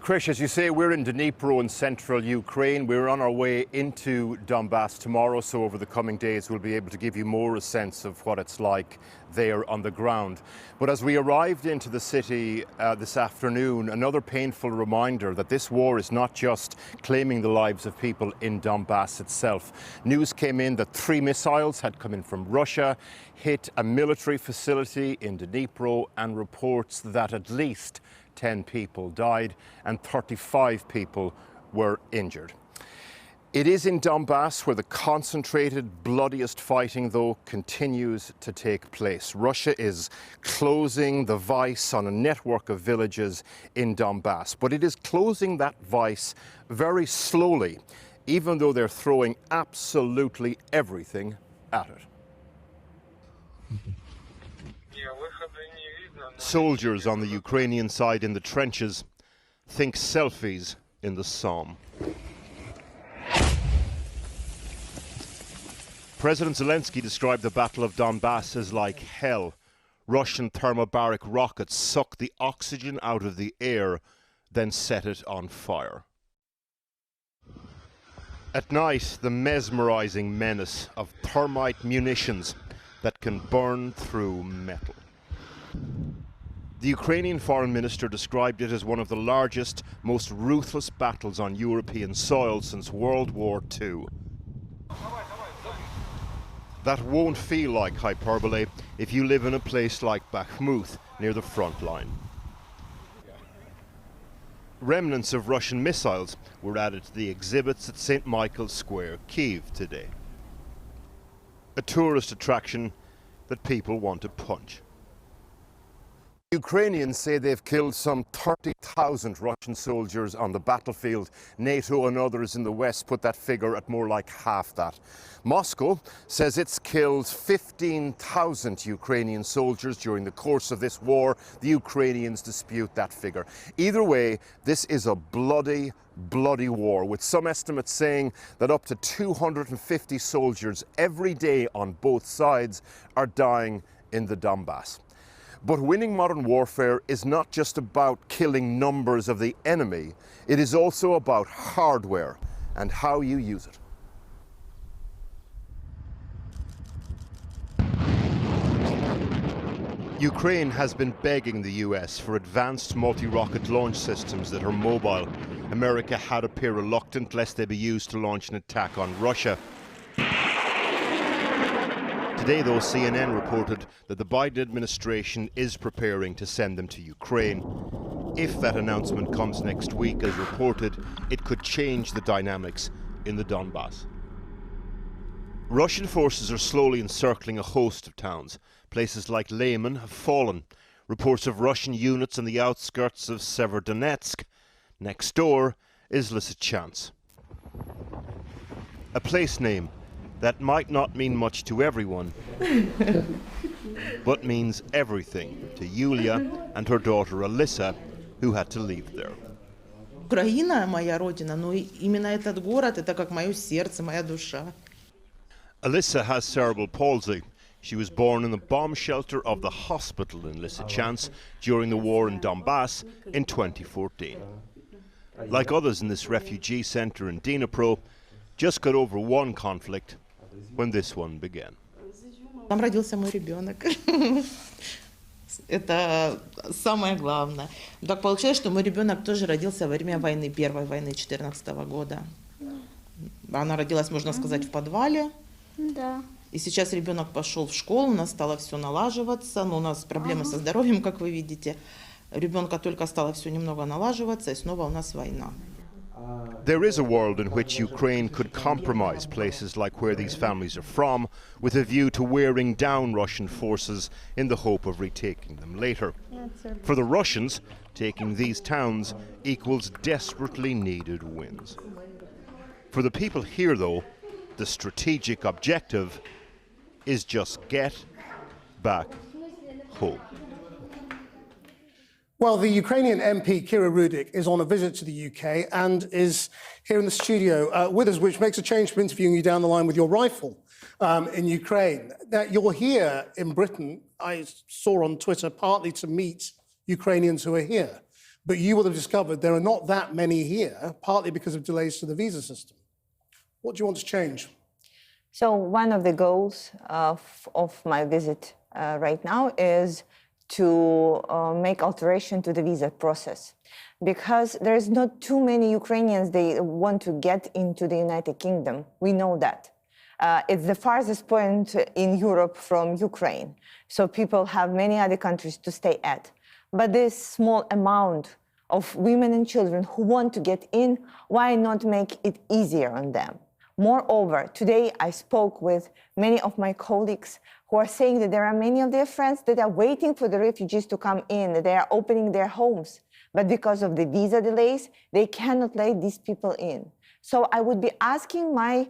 Krish, as you say, we're in Dnipro in central Ukraine. We're on our way into Donbass tomorrow, so over the coming days we'll be able to give you more a sense of what it's like there on the ground. But as we arrived into the city this afternoon, another painful reminder that this war is not just claiming the lives of people in Donbass itself. News came in that 3 missiles had come in from Russia, hit a military facility in Dnipro, and reports that at least 10 people died and 35 people were injured. It is in Donbass where the concentrated, bloodiest fighting, though, continues to take place. Russia is closing the vice on a network of villages in Donbass, but it is closing that vice very slowly, even though they're throwing absolutely everything at it. Soldiers on the Ukrainian side in the trenches think selfies in the Somme. President Zelensky described the Battle of Donbass as like hell. Russian thermobaric rockets sucked the oxygen out of the air, then set it on fire. At night, the mesmerizing menace of thermite munitions that can burn through metal. The Ukrainian foreign minister described it as one of the largest, most ruthless battles on European soil since World War II. That won't feel like hyperbole if you live in a place like Bakhmut, near the front line. Remnants of Russian missiles were added to the exhibits at St. Michael's Square, Kyiv today. A tourist attraction that people want to punch. Ukrainians say they've killed some 30,000 Russian soldiers on the battlefield. NATO and others in the West put that figure at more like half that. Moscow says it's killed 15,000 Ukrainian soldiers during the course of this war. The Ukrainians dispute that figure. Either way, this is a bloody, bloody war, with some estimates saying that up to 250 soldiers every day on both sides are dying in the Donbass. But winning modern warfare is not just about killing numbers of the enemy, it is also about hardware and how you use it. Ukraine has been begging the US for advanced multi-rocket launch systems that are mobile. America had appear reluctant lest they be used to launch an attack on Russia. Today, though, CNN reported that the Biden administration is preparing to send them to Ukraine. If that announcement comes next week, as reported, it could change the dynamics in the Donbass. Russian forces are slowly encircling a host of towns. Places like Lyman have fallen. Reports of Russian units on the outskirts of Severodonetsk. Next door is Lysychansk. A place name that might not mean much to everyone, but means everything to Yulia and her daughter Alyssa, who had to leave there. Украина моя родина, но именно этот город, это как мое сердце, моя душа. Alyssa has cerebral palsy. She was born in the bomb shelter of the hospital in Lysychansk during the war in Donbass in 2014. Like others in this refugee center in Dnipro, just got over one conflict when this one began. Там родился мой ребенок. Это самое главное. Так получилось, что мой ребенок тоже родился во время войны, первой войны 2014 года. Она родилась, можно сказать, в подвале. Да. И сейчас ребенок пошел в школу, у нас стало все налаживаться, но у нас проблемы со здоровьем, как вы видите. Ребенка только стало все немного налаживаться, и снова у нас война. There is a world in which Ukraine could compromise places like where these families are from with a view to wearing down Russian forces in the hope of retaking them later. For the Russians, taking these towns equals desperately needed wins. For the people here, though, the strategic objective is just get back home. Well, the Ukrainian MP, Kira Rudik, is on a visit to the UK and is here in the studio with us, which makes a change from interviewing you down the line with your rifle in Ukraine. Now, you're here in Britain, I saw on Twitter, partly to meet Ukrainians who are here. But you will have discovered there are not that many here, partly because of delays to the visa system. What do you want to change? So one of the goals of my visit right now is to make alteration to the visa process, because there's not too many Ukrainians they want to get into the United Kingdom. We know that. It's the farthest point in Europe from Ukraine. So people have many other countries to stay at. But this small amount of women and children who want to get in, why not make it easier on them? Moreover, today I spoke with many of my colleagues who are saying that there are many of their friends that are waiting for the refugees to come in, that they are opening their homes. But because of the visa delays, they cannot let these people in. So I would be asking my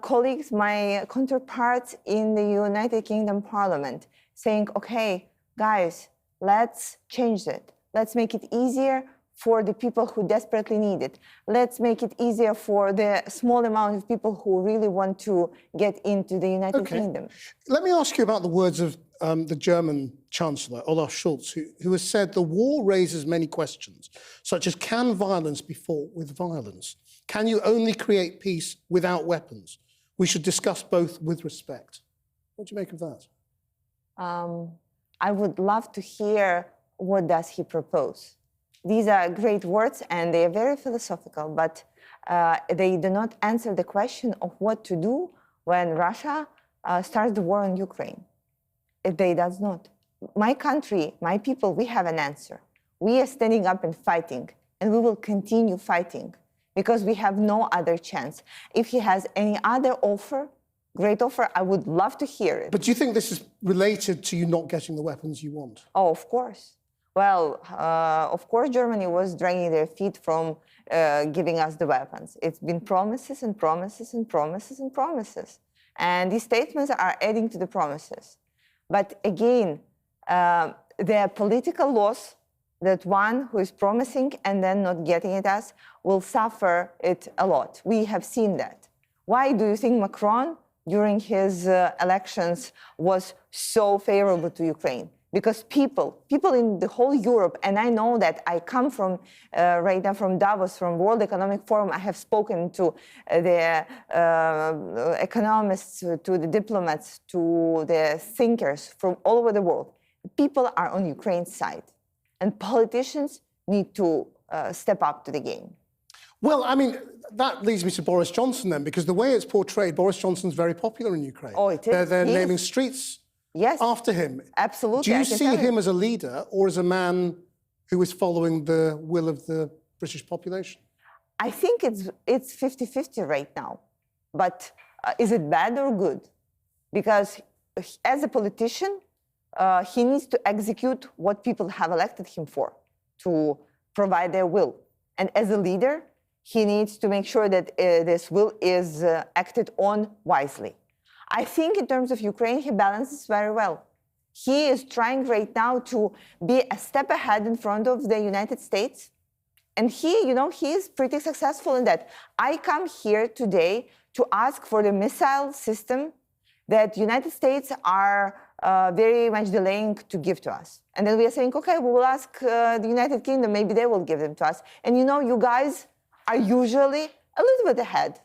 colleagues, my counterparts in the United Kingdom Parliament, saying, okay, guys, let's change it. Let's make it easier for the people who desperately need it. Let's make it easier for the small amount of people who really want to get into the United Kingdom. Let me ask you about the words of the German Chancellor, Olaf Scholz, who has said the war raises many questions, such as can violence be fought with violence? Can you only create peace without weapons? We should discuss both with respect. What do you make of that? I would love to hear what does he propose. These are great words and they are very philosophical, but they do not answer the question of what to do when Russia starts the war on Ukraine. They does not. My country, my people, we have an answer. We are standing up and fighting, and we will continue fighting because we have no other chance. If he has any other offer, great offer, I would love to hear it. But do you think this is related to you not getting the weapons you want? Oh, of course. Well, of course, Germany was dragging their feet from giving us the weapons. It's been promises and promises and promises and promises. And these statements are adding to the promises. But again, there are political loss that one who is promising and then not getting it us will suffer it a lot. We have seen that. Why do you think Macron, during his elections, was so favorable to Ukraine? Because people in the whole Europe, and I know that I come from right now from Davos, from World Economic Forum. I have spoken to the economists, to the diplomats, to the thinkers from all over the world. People are on Ukraine's side, and politicians need to step up to the game. Well, I mean, that leads me to Boris Johnson then, because the way it's portrayed, Boris Johnson's very popular in Ukraine. Oh, it is. They're naming streets after him. Absolutely. Do you see him as a leader or as a man who is following the will of the British population? I think it's 50-50 right now. But is it bad or good? Because as a politician, he needs to execute what people have elected him for, to provide their will. And as a leader, he needs to make sure that this will is acted on wisely. I think in terms of Ukraine, he balances very well. He is trying right now to be a step ahead in front of the United States. And he is pretty successful in that. I come here today to ask for the missile system that United States are very much delaying to give to us. And then we are saying, okay, we will ask the United Kingdom, maybe they will give them to us. And you guys are usually a little bit ahead,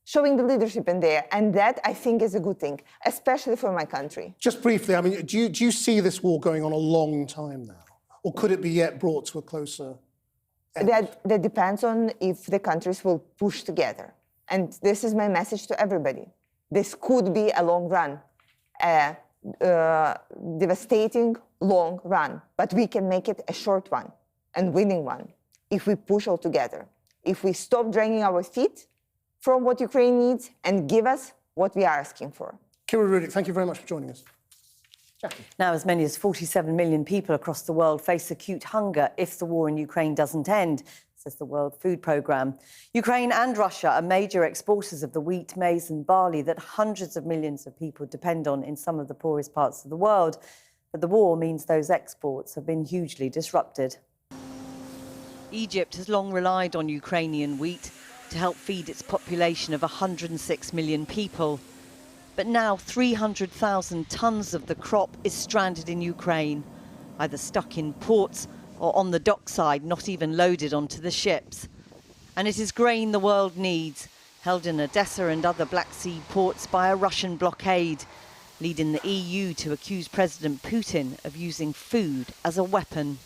showing the leadership in there. And that, I think, is a good thing, especially for my country. Just briefly, I mean, do you see this war going on a long time now? Or could it be yet brought to a closer end? That depends on if the countries will push together. And this is my message to everybody. This could be a long run, a devastating long run. But we can make it a short one and winning one if we push all together. If we stop dragging our feet from what Ukraine needs and give us what we are asking for. Kira Rudik, thank you very much for joining us. Jackie. Now, as many as 47 million people across the world face acute hunger if the war in Ukraine doesn't end, says the World Food Programme. Ukraine and Russia are major exporters of the wheat, maize and barley that hundreds of millions of people depend on in some of the poorest parts of the world. But the war means those exports have been hugely disrupted. Egypt has long relied on Ukrainian wheat to help feed its population of 106 million people. But now 300,000 tonnes of the crop is stranded in Ukraine, either stuck in ports, or on the dockside, not even loaded onto the ships. And it is grain the world needs, held in Odessa and other Black Sea ports by a Russian blockade, leading the EU to accuse President Putin of using food as a weapon.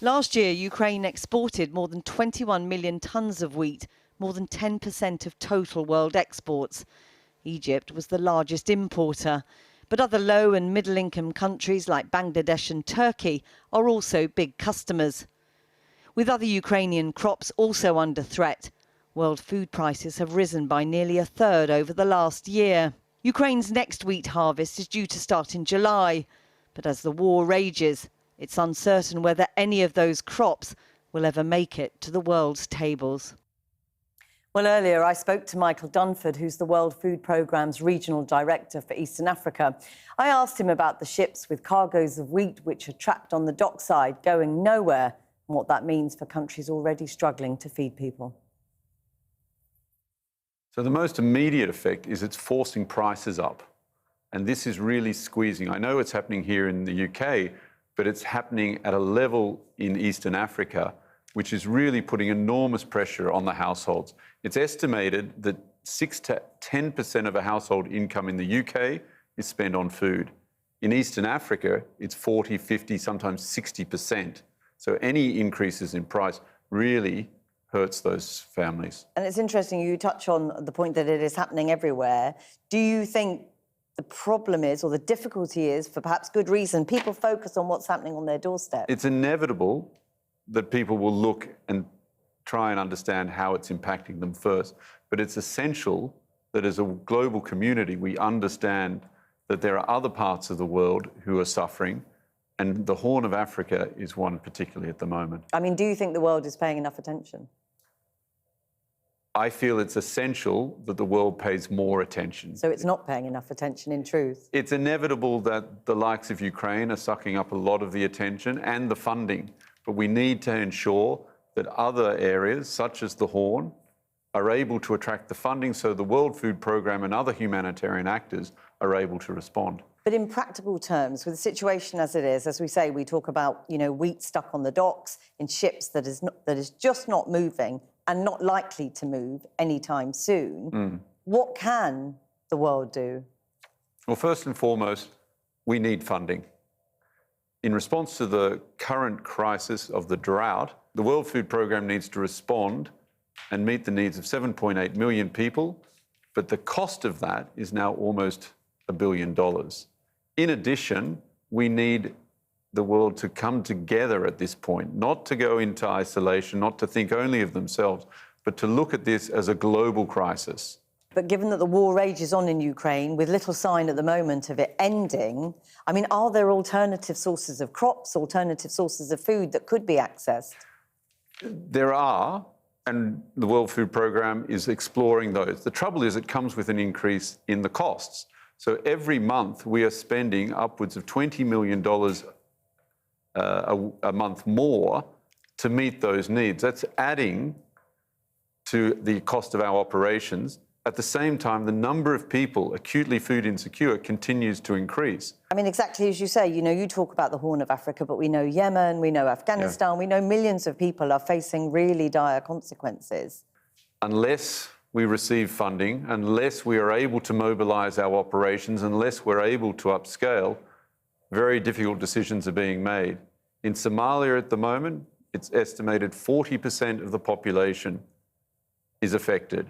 Last year, Ukraine exported more than 21 million tonnes of wheat, more than 10% of total world exports. Egypt was the largest importer, but other low and middle-income countries like Bangladesh and Turkey are also big customers. With other Ukrainian crops also under threat, world food prices have risen by nearly a third over the last year. Ukraine's next wheat harvest is due to start in July, but as the war rages, it's uncertain whether any of those crops will ever make it to the world's tables. Well, earlier I spoke to Michael Dunford, who's the World Food Programme's Regional Director for Eastern Africa. I asked him about the ships with cargoes of wheat which are trapped on the dockside, going nowhere, and what that means for countries already struggling to feed people. So the most immediate effect is it's forcing prices up. And this is really squeezing. I know it's happening here in the UK, but it's happening at a level in Eastern Africa, which is really putting enormous pressure on the households. It's estimated that 6 to 10% of a household income in the UK is spent on food. In Eastern Africa, it's 40, 50, sometimes 60%. So any increases in price really hurts those families. And it's interesting you touch on the point that it is happening everywhere. Do you think the problem is, or the difficulty is, for perhaps good reason, people focus on what's happening on their doorstep? It's inevitable that people will look and try and understand how it's impacting them first. But it's essential that as a global community, we understand that there are other parts of the world who are suffering, and the Horn of Africa is one particularly at the moment. I mean, do you think the world is paying enough attention? I feel it's essential that the world pays more attention. So it's not paying enough attention, in truth? It's inevitable that the likes of Ukraine are sucking up a lot of the attention and the funding, but we need to ensure that other areas, such as the Horn, are able to attract the funding so the World Food Programme and other humanitarian actors are able to respond. But in practical terms, with the situation as it is, as we say, we talk about, wheat stuck on the docks in ships that is just not moving and not likely to move anytime soon. What can the world do? Well, first and foremost, we need funding. In response to the current crisis of the drought, the World Food Programme needs to respond and meet the needs of 7.8 million people, but the cost of that is now almost $1 billion. In addition, we need the world to come together at this point, not to go into isolation, not to think only of themselves, but to look at this as a global crisis. But given that the war rages on in Ukraine, with little sign at the moment of it ending, I mean, are there alternative sources of crops, alternative sources of food that could be accessed? There are, and the World Food Programme is exploring those. The trouble is it comes with an increase in the costs. So every month we are spending upwards of $20 million a month more to meet those needs. That's adding to the cost of our operations. At the same time, the number of people acutely food insecure continues to increase. I mean, exactly as you say, you talk about the Horn of Africa, but we know Yemen, we know Afghanistan, we know millions of people are facing really dire consequences. Unless we receive funding, unless we are able to mobilise our operations, unless we're able to upscale, very difficult decisions are being made. In Somalia at the moment, it's estimated 40% of the population is affected.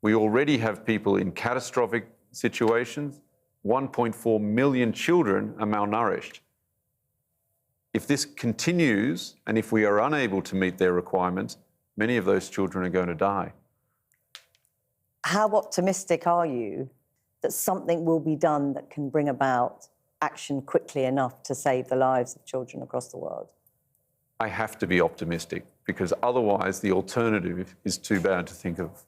We already have people in catastrophic situations. 1.4 million children are malnourished. If this continues, and if we are unable to meet their requirements, many of those children are going to die. How optimistic are you that something will be done that can bring about action quickly enough to save the lives of children across the world? I have to be optimistic, because otherwise the alternative is too bad to think of.